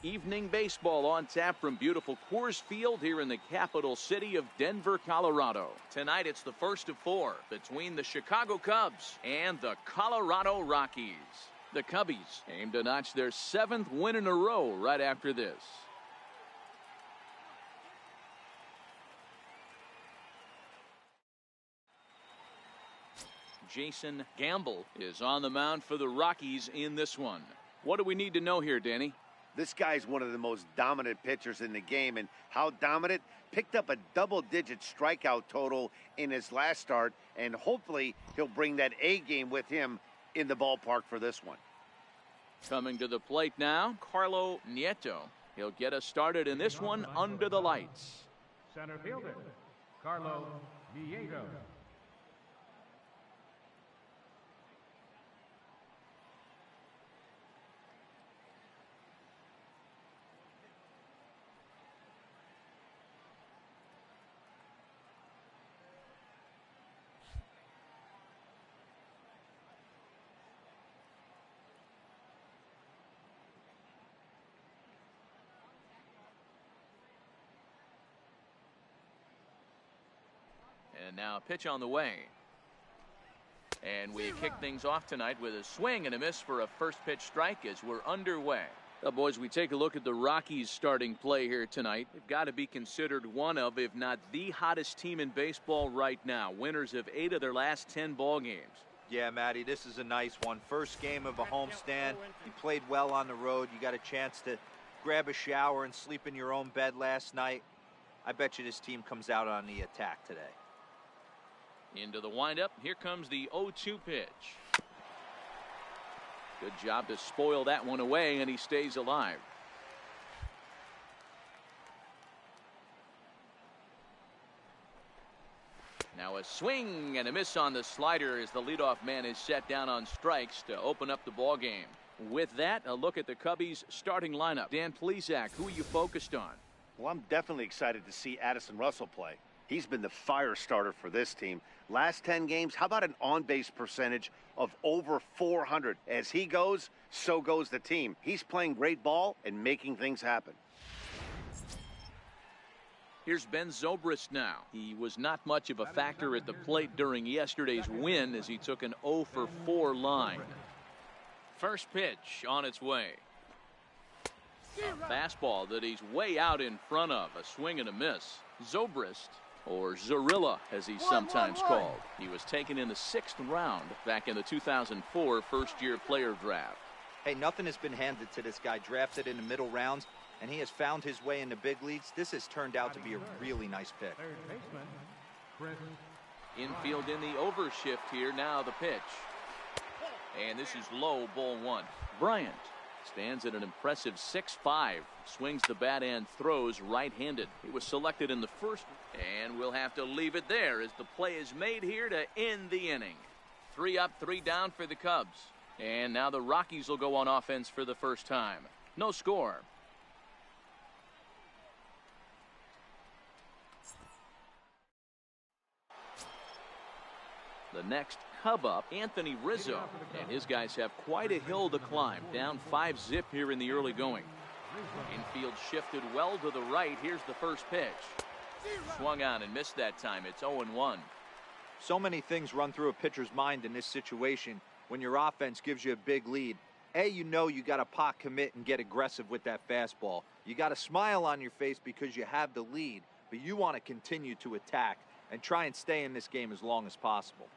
Evening baseball on tap from beautiful Coors Field here in the capital city of Denver, Colorado. Tonight it's the first of four between the Chicago Cubs and the Colorado Rockies. The Cubbies aim to notch their 7th win in a row right after this. Jason Gamble is on the mound for the Rockies in this one. What do we need to know here, Danny? This guy's one of the most dominant pitchers in the game, and how dominant? Picked up a double-digit strikeout total in his last start, and hopefully he'll bring that A game with him in the ballpark for this one. Coming to the plate now, Carlo Nieto. He'll get us started in this one under the lights. Center fielder, Carlo Nieto. And now a pitch on the way. And we kick things off tonight with a swing and a miss for a first pitch strike as we're underway. Well, boys, we take a look at the Rockies starting play here tonight. They've got to be considered one of, if not the hottest team in baseball right now. Winners of 8 of their last 10 ball games. Yeah, Matty, this is a nice one. First game of a homestand. You played well on the road. You got a chance to grab a shower and sleep in your own bed last night. I bet you this team comes out on the attack today. Into the windup. Here comes the 0-2 pitch. Good job to spoil that one away, and he stays alive. Now a swing and a miss on the slider as the leadoff man is set down on strikes to open up the ball game. With that, a look at the Cubbies starting lineup. Dan Plesac, who are you focused on? Well, I'm definitely excited to see Addison Russell play. He's been the fire starter for this team. Last 10 games, how about an on-base percentage of over 400? As he goes, so goes the team. He's playing great ball and making things happen. Here's Ben Zobrist now. He was not much of a factor at the plate during yesterday's win as he took an 0-for-4 line. First pitch on its way. A fastball that he's way out in front of. A swing and a miss. Zobrist, or Zorilla as he's sometimes called. He was taken in the 6th round back in the 2004 first-year player draft. Hey, nothing has been handed to this guy. Drafted in the middle rounds, and he has found his way in the big leagues. This has turned out to be a really nice pick. Infield in the overshift here. Now the pitch. And this is low, ball 1. Bryant stands at an impressive 6'5", swings the bat and throws right-handed. He was selected in the first, and we'll have to leave it there as the play is made here to end the inning. 3 up, 3 down for the Cubs. And now the Rockies will go on offense for the first time. No score. The next Cub up, Anthony Rizzo, and his guys have quite a hill to climb. Down 5-zip here in the early going. Infield shifted well to the right. Here's the first pitch. Swung on and missed that time. It's 0-1. So many things run through a pitcher's mind in this situation when your offense gives you a big lead. You know you got to pot commit and get aggressive with that fastball. You got a smile on your face because you have the lead, but you want to continue to attack and try and stay in this game as long as possible.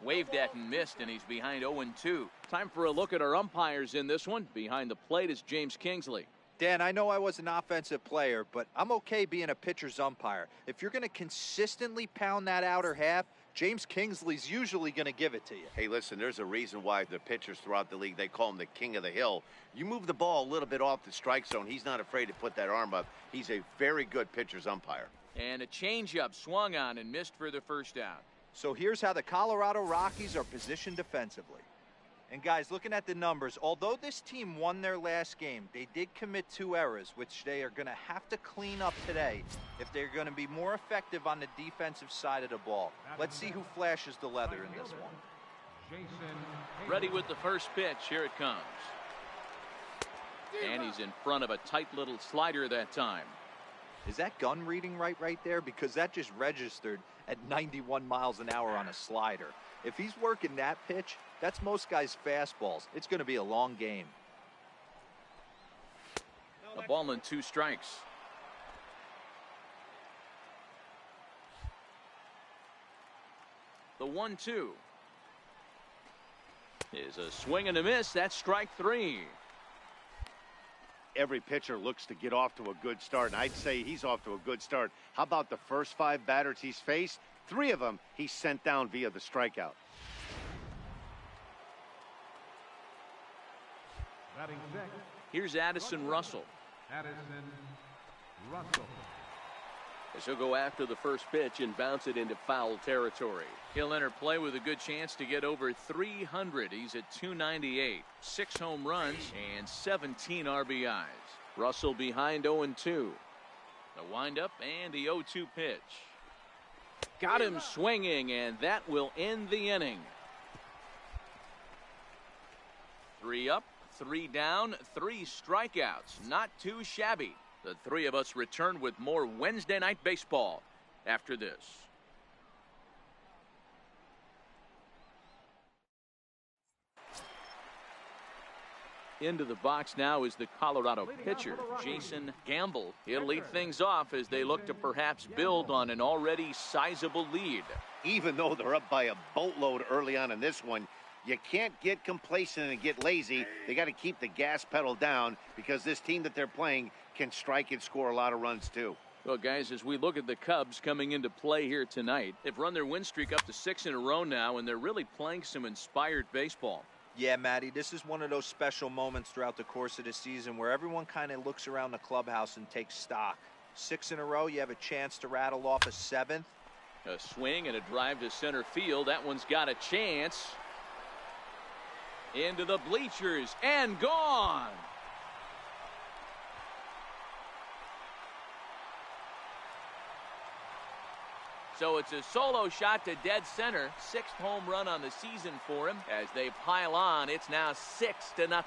Waved at and missed, and he's behind 0-2. Time for a look at our umpires in this one. Behind the plate is James Kingsley. Dan, I know I was an offensive player, but I'm okay being a pitcher's umpire. If you're going to consistently pound that outer half, James Kingsley's usually going to give it to you. Hey, listen, there's a reason why the pitchers throughout the league, they call him the king of the hill. You move the ball a little bit off the strike zone, he's not afraid to put that arm up. He's a very good pitcher's umpire. And a changeup swung on and missed for the first out. So here's how the Colorado Rockies are positioned defensively. And guys, looking at the numbers, although this team won their last game, they did commit 2 errors, which they are going to have to clean up today if they're going to be more effective on the defensive side of the ball. Let's see who flashes the leather in this one. Ready with the first pitch. Here it comes. And he's in front of a tight little slider that time. Is that gun reading right there? Because that just registered at 91 miles an hour on a slider. If he's working that pitch, that's most guys' fastballs. It's going to be a long game. A ball and 2 strikes. The 1-2 is a swing and a miss. That's strike 3. Every pitcher looks to get off to a good start, and I'd say he's off to a good start. How about the first 5 batters he's faced? 3 of them he sent down via the strikeout. Batting sixth, Here's Addison Russell. Addison Russell. As he'll go after the first pitch and bounce it into foul territory. He'll enter play with a good chance to get over 300. He's at 298. 6 home runs and 17 RBIs. Russell behind 0-2. The windup and the 0-2 pitch. Got him swinging, and that will end the inning. 3 up, 3 down, 3 strikeouts. Not too shabby. The 3 of us return with more Wednesday night baseball after this. Into the box now is the Colorado pitcher, Jason Gamble. He'll lead things off as they look to perhaps build on an already sizable lead. Even though they're up by a boatload early on in this one, you can't get complacent and get lazy. They got to keep the gas pedal down because this team that they're playing can strike and score a lot of runs too. Well, guys, as we look at the Cubs coming into play here tonight, they've run their win streak up to 6 in a row now, and they're really playing some inspired baseball. Yeah, Matty, this is one of those special moments throughout the course of the season where everyone kind of looks around the clubhouse and takes stock. 6 in a row, you have a chance to rattle off a 7th. A swing and a drive to center field. That one's got a chance. Into the bleachers and gone. So it's a solo shot to dead center. 6th home run on the season for him. As they pile on, it's now 6-0.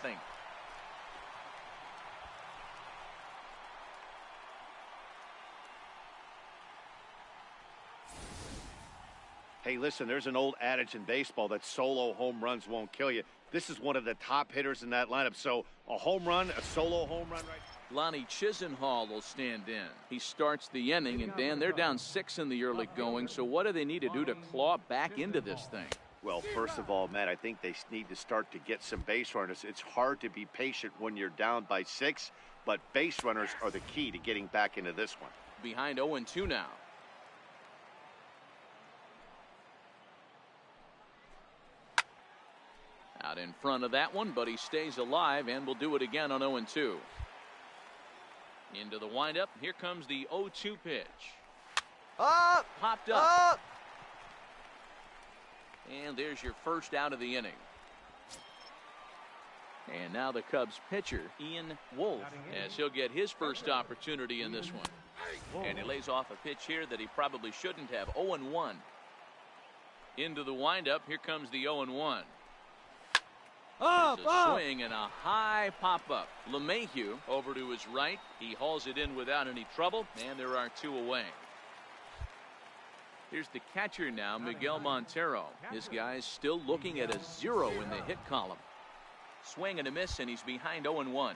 Hey, listen, there's an old adage in baseball that solo home runs won't kill you. This is one of the top hitters in that lineup. So a home run, a solo home run right. Lonnie Chisenhall will stand in. He starts the inning, and Dan, they're down 6 in the early going. So what do they need to do to claw back into this thing? Well, first of all, Matt, I think they need to start to get some base runners. It's hard to be patient when you're down by 6, but base runners are the key to getting back into this one. Behind 0-2 now. Out in front of that one, but he stays alive and will do it again on 0-2. Into the windup. Here comes the 0-2 pitch. Up! Popped up. Up! And there's your first out of the inning. And now the Cubs pitcher, Ian Wolf, as he'll get his first opportunity in this one. And he lays off a pitch here that he probably shouldn't have. 0-1. Into the windup. Here comes the 0-1. Up, a swing and a high pop-up. LeMahieu over to his right. He hauls it in without any trouble, and there are 2 away. Here's the catcher now, Miguel Montero. This guy's still looking at a 0 in the hit column. Swing and a miss, and he's behind 0-1.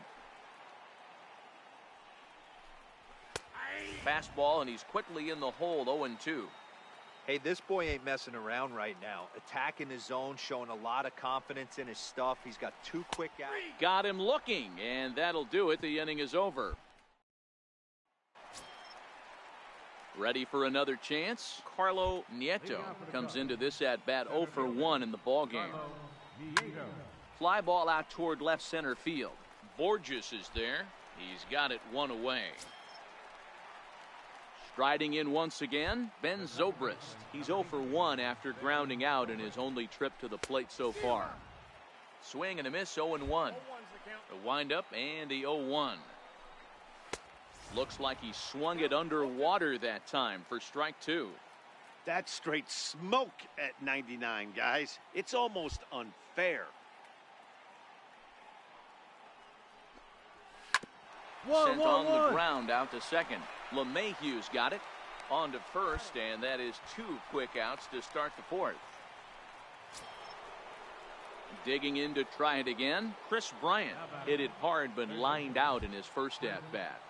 Fastball, and he's quickly in the hole, 0-2. Hey, this boy ain't messing around right now. Attacking his zone, showing a lot of confidence in his stuff. He's got 2 quick outs. Got him looking, and that'll do it. The inning is over. Ready for another chance? Carlo Nieto comes into this at-bat 0 for 1 in the ballgame. Fly ball out toward left center field. Borges is there. He's got it 1 away. Striding in once again, Ben Zobrist. He's 0 for 1 after grounding out in his only trip to the plate so far. Swing and a miss, 0-1. A windup and the 0-1. Looks like he swung it underwater that time for strike two. That's straight smoke at 99, guys. It's almost unfair. Sent on the ground out to second. LeMahieu's got it. On to first, and that is 2 quick outs to start the fourth. Digging in to try it again. Chris Bryant hit it hard but lined out in his first at-bat.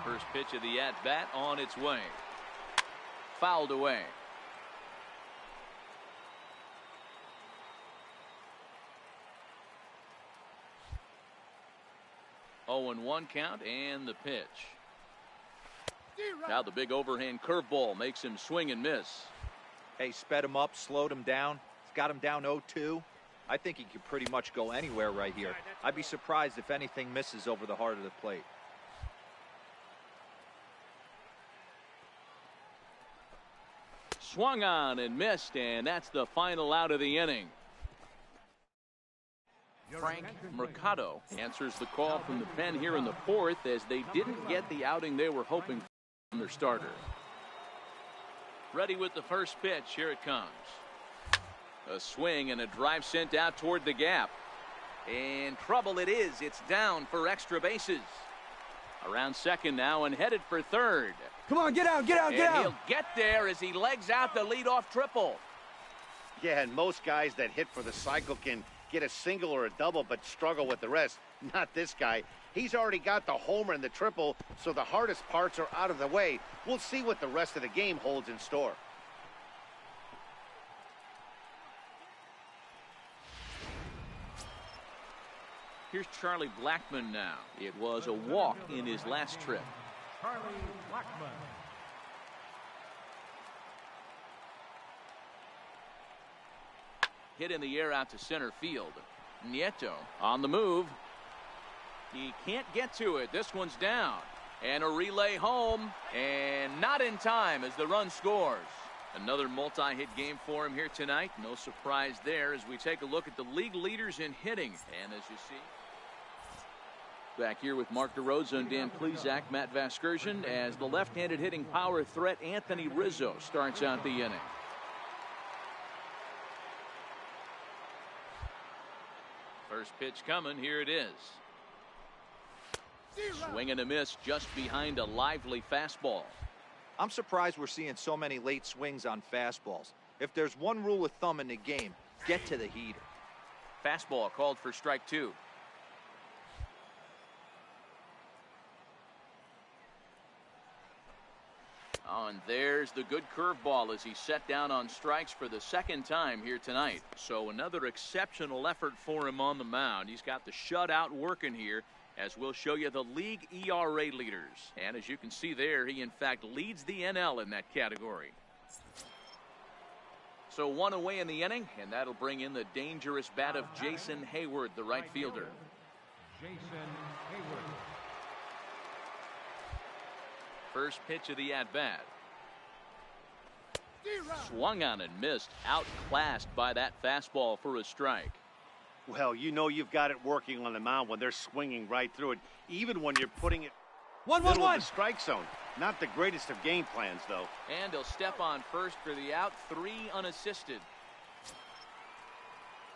First pitch of the at-bat on its way. Fouled away. Oh, and 1 count and the pitch. Now the big overhand curveball makes him swing and miss. Hey, sped him up, slowed him down. It's got him down 0-2. I think he could pretty much go anywhere right here. I'd be surprised if anything misses over the heart of the plate. Swung on and missed, and that's the final out of the inning. Frank Mercado answers the call from the pen here in the fourth, as they didn't get the outing they were hoping for from their starter. Ready with the first pitch. Here it comes. A swing and a drive sent out toward the gap. And trouble it is. It's down for extra bases. Around second now and headed for third. Come on, get out, get out, get out. And he'll get there as he legs out the leadoff triple. Yeah, and most guys that hit for the cycle can get a single or a double but struggle with the rest. Not this guy. He's already got the homer and the triple, so the hardest parts are out of the way. We'll see what the rest of the game holds in store. Here's Charlie Blackmon now. It was a walk in his last trip. Charlie Blackmon. Hit in the air out to center field. Nieto on the move. He can't get to it. This one's down. And a relay home. And not in time as the run scores. Another multi-hit game for him here tonight. No surprise there as we take a look at the league leaders in hitting. And as you see, back here with Mark DeRosa and Dan Plesac, Matt Vasgersian, as the left-handed hitting power threat Anthony Rizzo starts out the inning. First pitch coming. Here it is. Swing and a miss just behind a lively fastball. I'm surprised we're seeing so many late swings on fastballs. If there's one rule of thumb in the game, get to the heater. Fastball called for strike two. Oh, and there's the good curveball as he set down on strikes for the second time here tonight. So another exceptional effort for him on the mound. He's got the shutout working here, as we'll show you the league ERA leaders. And as you can see there, he in fact leads the NL in that category. So 1 away in the inning, and that'll bring in the dangerous bat of Jason Hayward, the right fielder. Jason Hayward. First pitch of the at-bat. Swung on and missed, outclassed by that fastball for a strike. Well, you know you've got it working on the mound when they're swinging right through it, even when you're putting it middle of the strike zone. Not the greatest of game plans, though. And he'll step on first for the out, 3 unassisted.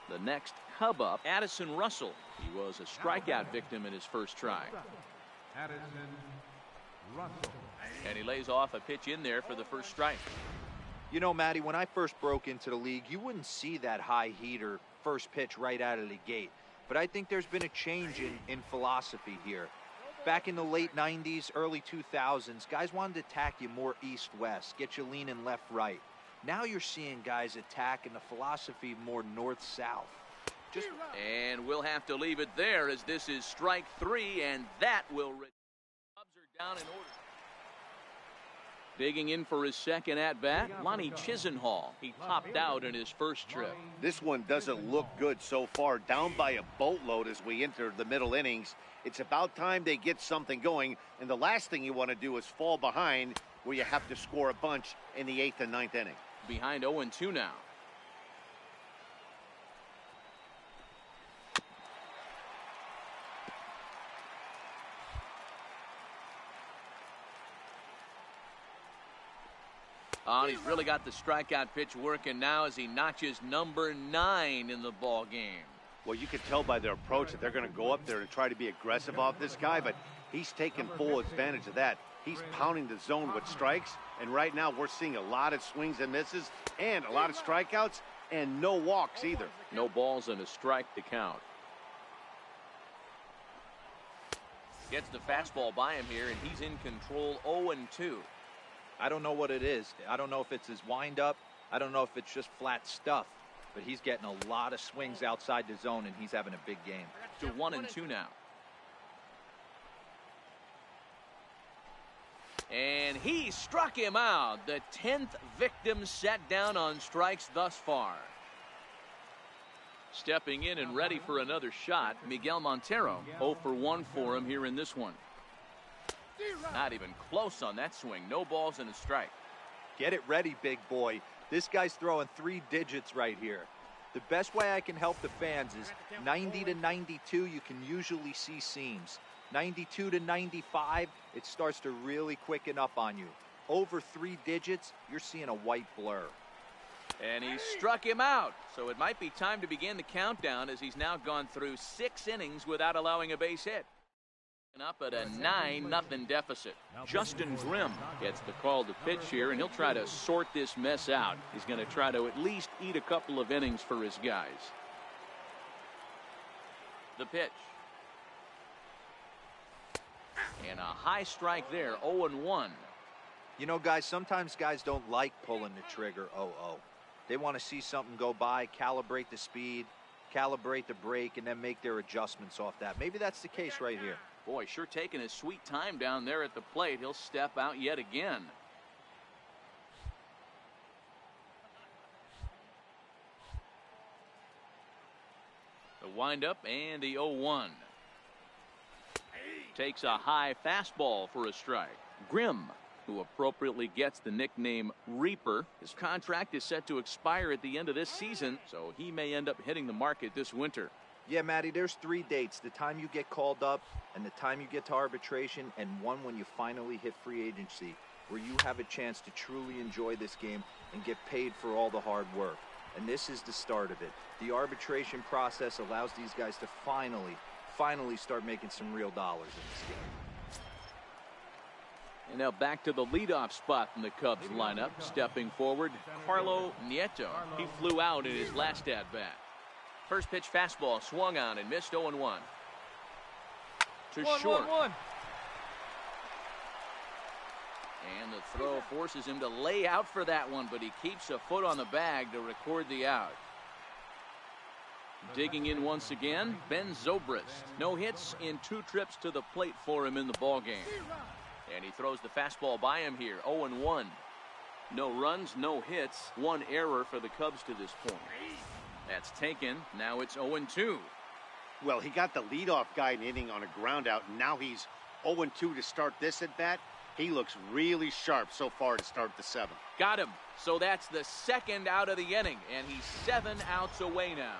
The next Cub up, Addison Russell. He was a strikeout victim in his first try. Addison Russell. And he lays off a pitch in there for the first strike. You know, Matty, when I first broke into the league, you wouldn't see that high heater first pitch right out of the gate. But I think there's been a change in philosophy here. Back in the late 90s, early 2000s, guys wanted to attack you more east-west, get you leaning left-right. Now you're seeing guys attack in the philosophy more north-south. And we'll have to leave it there, as this is strike 3, and that will... Cubs are down in order. Digging in for his second at-bat, Lonnie Chisenhall. He popped out in his first trip. This one doesn't look good so far. Down by a boatload as we enter the middle innings. It's about time they get something going, and the last thing you want to do is fall behind where you have to score a bunch in the 8th and 9th inning. Behind 0-2 now. Oh, he's really got the strikeout pitch working now as he notches number 9 in the ball game. Well, you can tell by their approach that they're going to go up there and try to be aggressive off this guy, but he's taking full advantage of that. He's pounding the zone with strikes, and right now we're seeing a lot of swings and misses and a lot of strikeouts and no walks either. No balls and a strike to count. Gets the fastball by him here, and he's in control 0-2. I don't know what it is. I don't know if it's his windup. I don't know if it's just flat stuff. But he's getting a lot of swings outside the zone, and he's having a big game. To 1-2 now. And he struck him out. The 10th victim set down on strikes thus far. Stepping in and ready for another shot, Miguel Montero. 0 for 1 for him here in this one. Not even close on that swing. No balls and a strike. Get it ready, big boy. This guy's throwing 3 digits right here. The best way I can help the fans is 90 to 92, you can usually see seams. 92 to 95, it starts to really quicken up on you. Over 3 digits, you're seeing a white blur. And he struck him out. So it might be time to begin the countdown as he's now gone through 6 innings without allowing a base hit. Up at a 9-0 deficit. Justin Grimm gets the call to pitch here, and he'll try to sort this mess out. He's going to try to at least eat a couple of innings for his guys. The pitch. And a high strike there, 0-1. You know, guys, sometimes guys don't like pulling the trigger 0-0. They want to see something go by, calibrate the speed, calibrate the brake, and then make their adjustments off that. Maybe that's the case right here. Boy, sure taking his sweet time down there at the plate. He'll step out yet again. The windup and the 0-1. Takes a high fastball for a strike. Grimm, who appropriately gets the nickname Reaper. His contract is set to expire at the end of this season, so he may end up hitting the market this winter. Yeah, Matty, there's 3 dates. The time you get called up, and the time you get to arbitration, and one when you finally hit free agency, where you have a chance to truly enjoy this game and get paid for all the hard work. And this is the start of it. The arbitration process allows these guys to finally start making some real dollars in this game. And now back to the leadoff spot in the Cubs lineup. Stepping forward, Carlo Nieto. He flew out in his last at-bat. First pitch fastball swung on and missed 0-1. To short. 1-1. And the throw forces him to lay out for that one, but he keeps a foot on the bag to record the out. Digging in once again, Ben Zobrist. No hits in 2 trips to the plate for him in the ballgame. And he throws the fastball by him here, 0-1. No runs, no hits, 1 error for the Cubs to this point. That's taken. Now it's 0-2. Well, he got the leadoff guy in inning on a ground out, and now he's 0-2 to start this at bat. He looks really sharp so far to start the 7th. Got him. So that's the 2nd out of the inning, and he's 7 outs away now.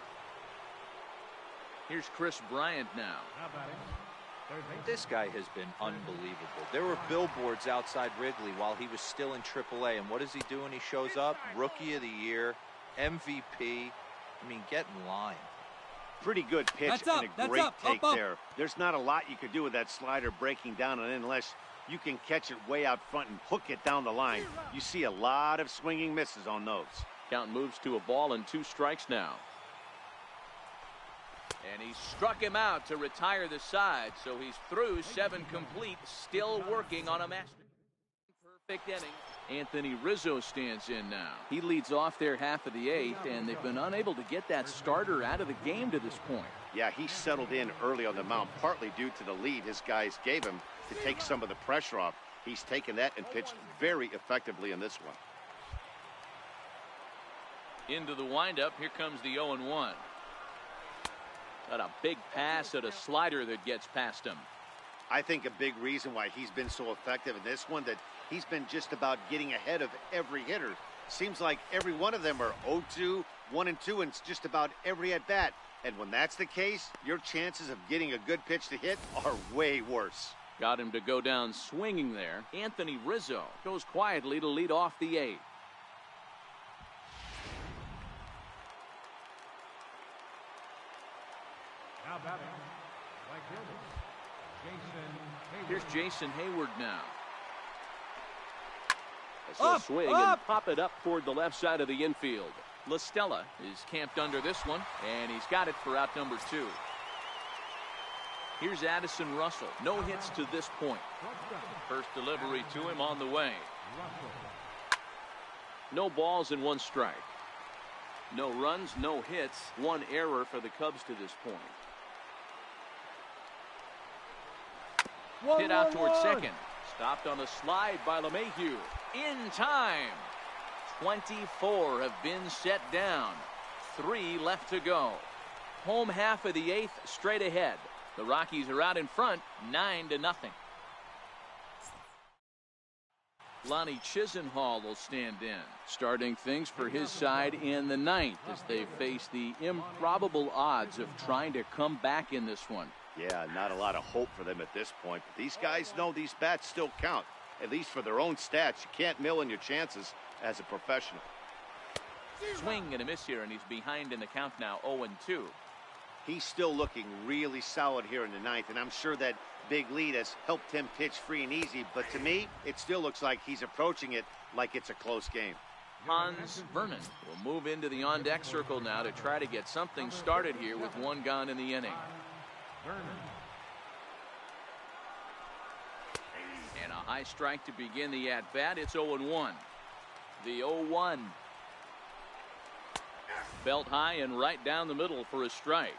Here's Chris Bryant now. This guy has been unbelievable. There were billboards outside Wrigley while he was still in AAA, and what does he do when he shows up? Rookie of the Year, MVP. I mean, get in line. Pretty good pitch and a great take there. There's not a lot you could do with that slider breaking down and in unless you can catch it way out front and hook it down the line. You see a lot of swinging misses on those. Count moves to a ball and 2 strikes now. And he struck him out to retire the side, so he's through 7 complete, still working on a master. Perfect inning. Anthony Rizzo stands in now. He leads off their half of the 8th, and they've been unable to get that starter out of the game to this point. Yeah, he settled in early on the mound, partly due to the lead his guys gave him to take some of the pressure off. He's taken that and pitched very effectively in this one. Into the windup, here comes the 0-1. Got a big pass at a slider that gets past him. I think a big reason why he's been so effective in this one that he's been just about getting ahead of every hitter. Seems like every one of them are 0-2, 1-2, and it's just about every at bat. And when that's the case, your chances of getting a good pitch to hit are way worse. Got him to go down swinging there. Anthony Rizzo goes quietly to lead off the 8th. Now batting, right fielder, Jason Hayward. Here's Jason Hayward now. He'll swing and pop it up toward the left side of the infield. La Stella is camped under this one, and he's got it for out number 2. Here's Addison Russell. No hits to this point. First delivery to him on the way. No balls and 1 strike. No runs, no hits, 1 error for the Cubs to this point. Hit out towards second. Stopped on a slide by LeMahieu. In time. 24 have been set down. 3 left to go. Home half of the 8th straight ahead. The Rockies are out in front, 9-0. Lonnie Chisenhall will stand in, starting things for his side in the 9th as they face the improbable odds of trying to come back in this one. Yeah, not a lot of hope for them at this point, but these guys know these bats still count, at least for their own stats. You can't mill in your chances as a professional. Swing and a miss here, and he's behind in the count now, 0-2. He's still looking really solid here in the 9th, and I'm sure that big lead has helped him pitch free and easy, but to me, it still looks like he's approaching it like it's a close game. Hans Vernon will move into the on-deck circle now to try to get something started here with 1 gone in the inning. And a high strike to begin the at-bat. It's 0-1. The 0-1. Belt high and right down the middle for a strike.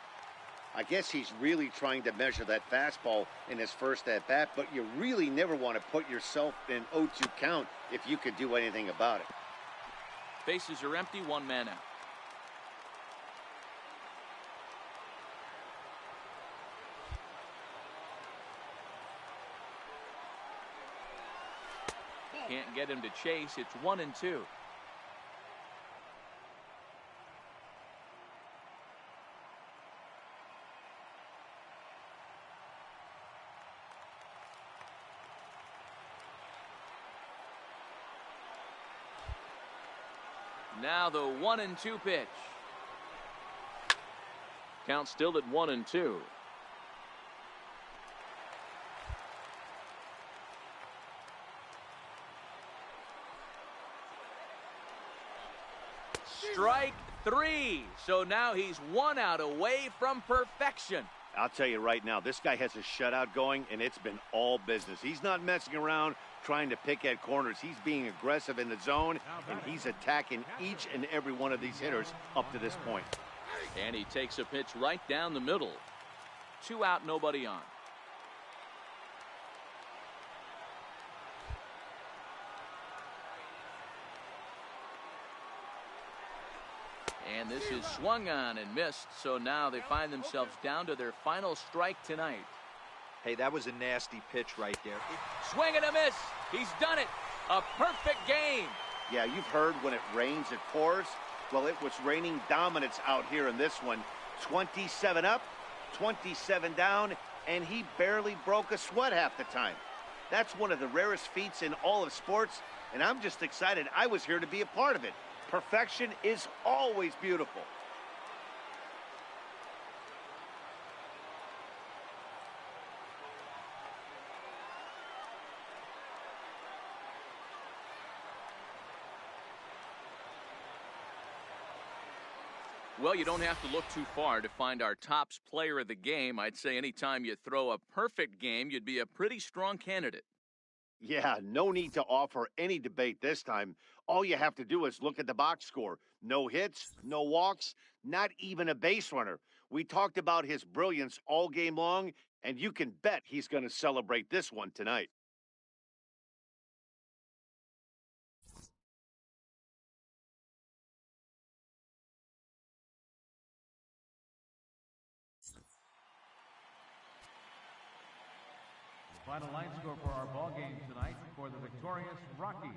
I guess he's really trying to measure that fastball in his first at-bat, but you really never want to put yourself in 0-2 count if you could do anything about it. Bases are empty, 1 man out. Can't get him to chase. It's 1-2. Now the 1-2 pitch. Count still at 1-2. Strike 3. So now he's 1 out away from perfection. I'll tell you right now, this guy has a shutout going, and it's been all business. He's not messing around trying to pick at corners. He's being aggressive in the zone, and he's attacking each and every one of these hitters up to this point. And he takes a pitch right down the middle. 2 out, nobody on. And this is swung on and missed, so now they find themselves down to their final strike tonight. Hey, that was a nasty pitch right there. Swing and a miss. He's done it. A perfect game. Yeah, you've heard when it rains, it pours. Well, it was raining dominance out here in this one. 27 up, 27 down, and he barely broke a sweat half the time. That's one of the rarest feats in all of sports, and I'm just excited I was here to be a part of it. Perfection is always beautiful. Well, you don't have to look too far to find our tops player of the game. I'd say anytime you throw a perfect game, you'd be a pretty strong candidate. Yeah, no need to offer any debate this time. All you have to do is look at the box score. No hits, no walks, not even a base runner. We talked about his brilliance all game long, and you can bet he's going to celebrate this one tonight. Final line score for our ball game tonight for the victorious Rockies.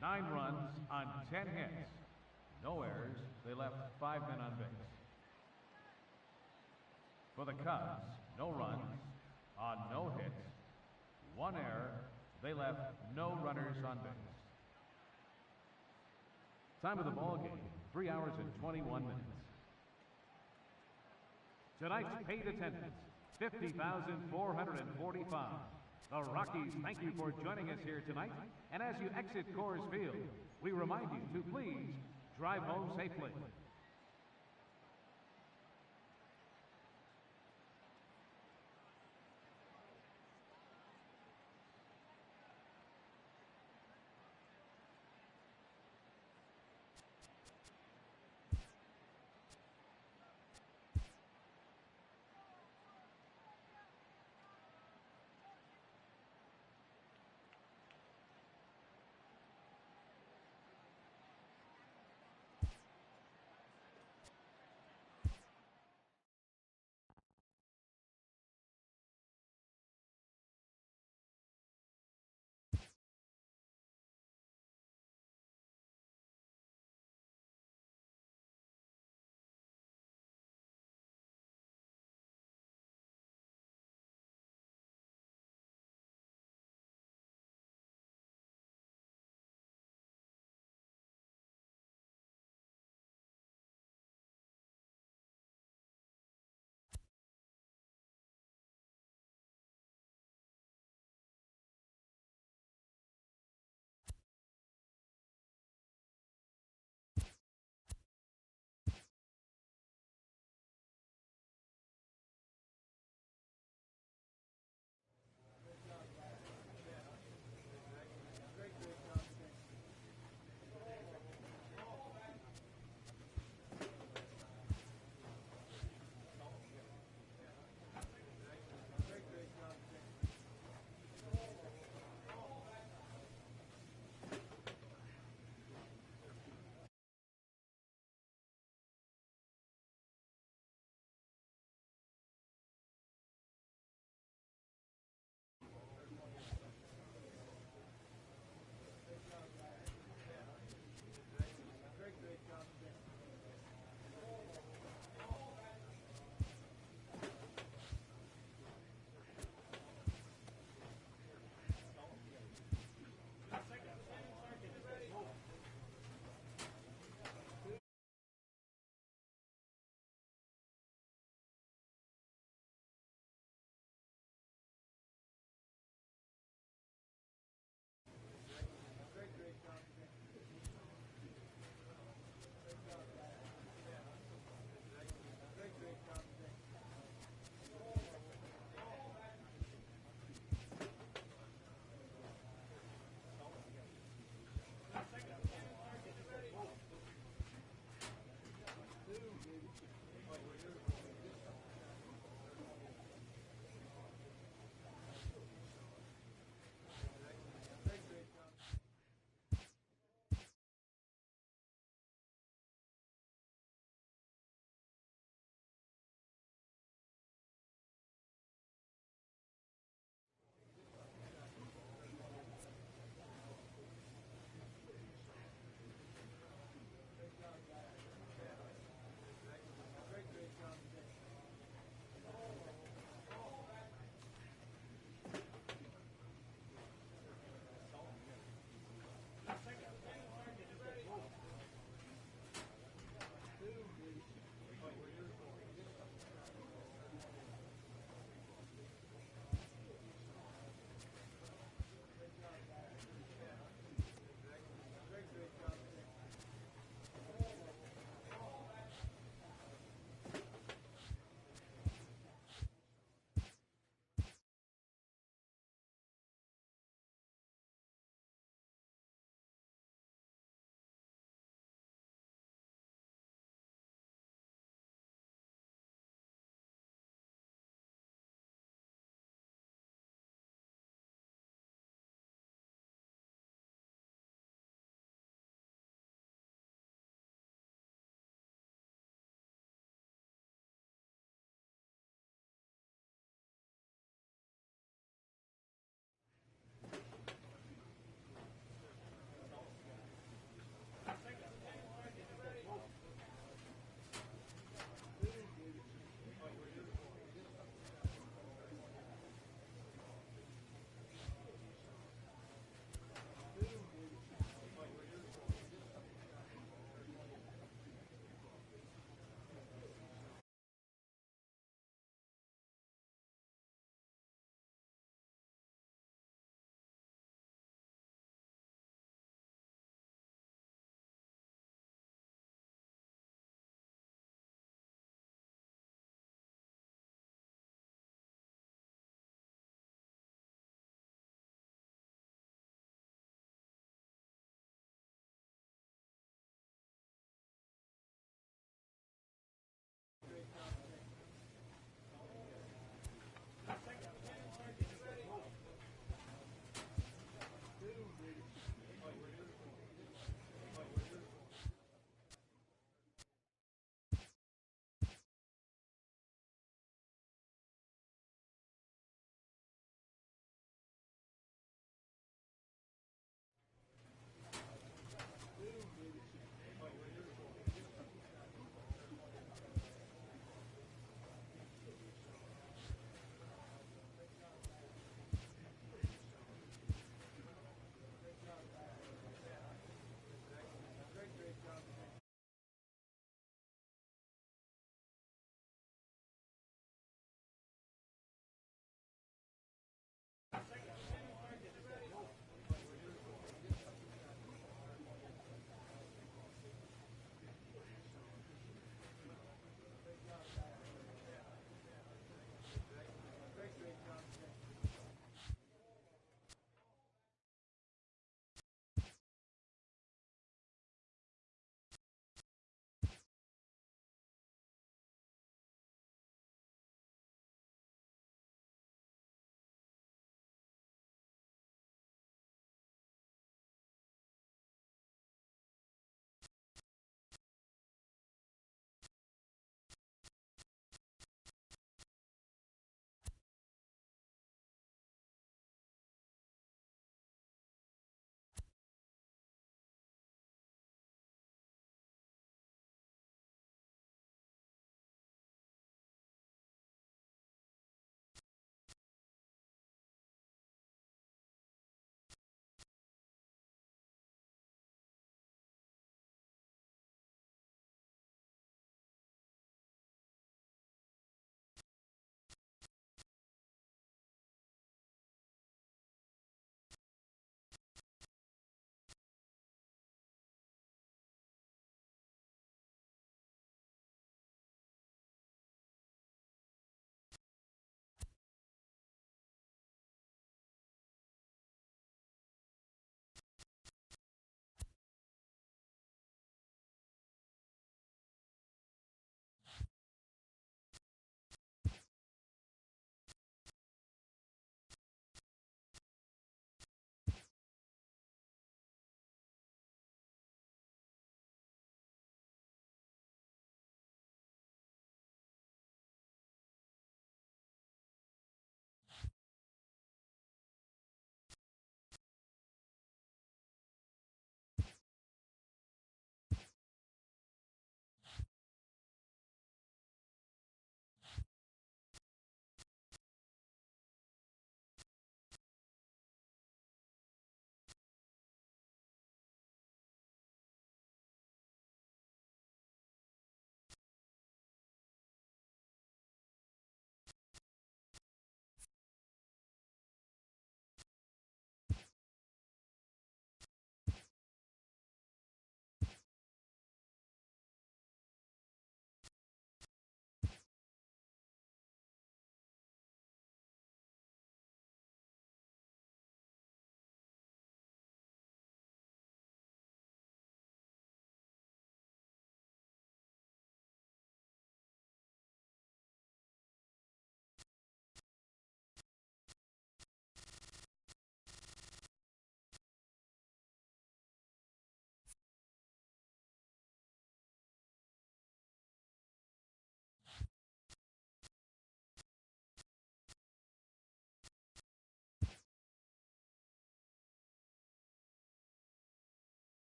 9 runs on 10 hits. No errors. They left 5 men on base. For the Cubs, no runs on no hits. 1 error. They left no runners on base. Time of the ball game, 3 hours and 21 minutes. Tonight's paid attendance, 50,445. The Rockies thank you for joining us here tonight. And as you exit Coors Field, we remind you to please drive home safely.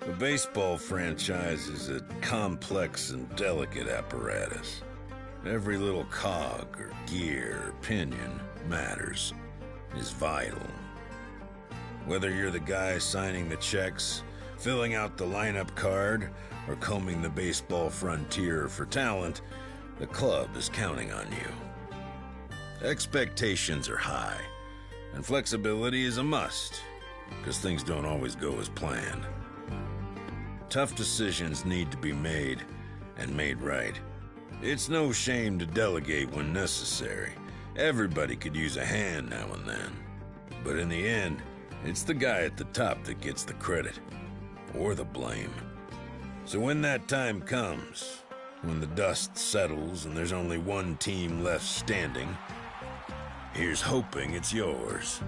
A baseball franchise is a complex and delicate apparatus. Every little cog or gear or pinion matters, is vital. Whether you're the guy signing the checks, filling out the lineup card, or combing the baseball frontier for talent, the club is counting on you. Expectations are high, and flexibility is a must, because things don't always go as planned. Tough decisions need to be made, and made right. It's no shame to delegate when necessary. Everybody could use a hand now and then. But in the end, it's the guy at the top that gets the credit, or the blame. So when that time comes, when the dust settles and there's only one team left standing, here's hoping it's yours.